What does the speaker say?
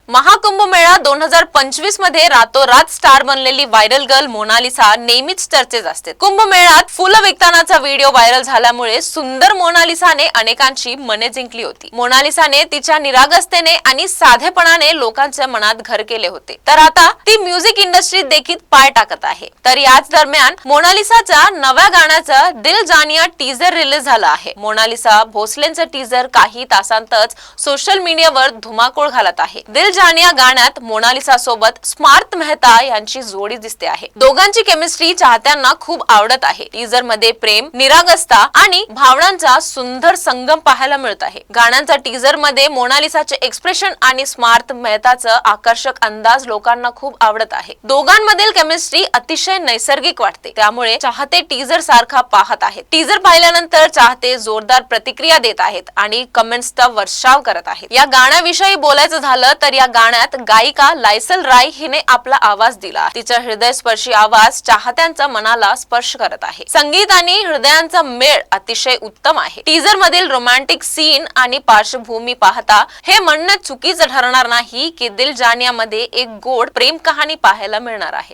महाकुंभ मेळा 2025 मध्ये रातोरात स्टार बनलेली व्हायरल गर्ल मोनालिसा नेहमीच चर्चेत असते। कुंभमेळ्यात फुलं विकतानाचा व्हिडिओ व्हायरल झाल्यामुळे सुंदर मोनालिसाने अनेकांची मने जिंकली होती। मोनालिसाने तिच्या निरागसतेने आणि साधेपणाने लोकांच्या मनात घर केले होते, तर आता ती म्युझिक इंडस्ट्रीत देखील पाय टाकत आहे। तर याच दरम्यान मोनालिसाच्या नव्या गाण्याचं दिल जानिया टीजर रिलीज झालं आहे। मोनालिसा भोसलेंचं टीजर काही तासांतच सोशल मीडियावर धुमाकूळ घालत आहे। दिल जानिया गाण्यात मोनालिसा सोबत स्मार्त मेहता यांची जोडी दिसते आहे। दोघांची केमिस्ट्री चाहत्यांना खूप आवडत आहे। टीजर मध्ये प्रेम, निरागसता आणि भावनांचा सुंदर संगम पाहायला मिळत आहे। गाण्याच्या टीजर मध्ये मोनालिसाचे एक्सप्रेशन आणि स्मार्त मेहताचं आकर्षक अंदाज लोकांना खूप आवडत आहे। दोघांमधील केमिस्ट्री अतिशय नैसर्गिक वाटते, त्यामुळे चाहते टीजर सारखा पाहत आहेत। टीजर पाहिल्यानंतर चाहते जोरदार प्रतिक्रिया देत आहेत आणि कमेंट्सचा वर्षाव करत आहेत। या गाण्याविषयी बोलायचं झालं तर या गाण्यात गायिका लायसल राय हिने आपला आवाज दिला। तिचा हृदयस्पर्शी आवाज चाहत्यांच्या मनाला स्पर्श करत आहे। संगीत आणि हृदयांचा मेळ अतिशय उत्तम आहे। टीजर मधील रोमॅन्टिक सीन आणि पार्श्वभूमी पाहता हे म्हणणं चुकीचं ठरणार नाही की दिल जानिया मध्ये एक गोड प्रेम कहाणी पाहायला मिळणार आहे।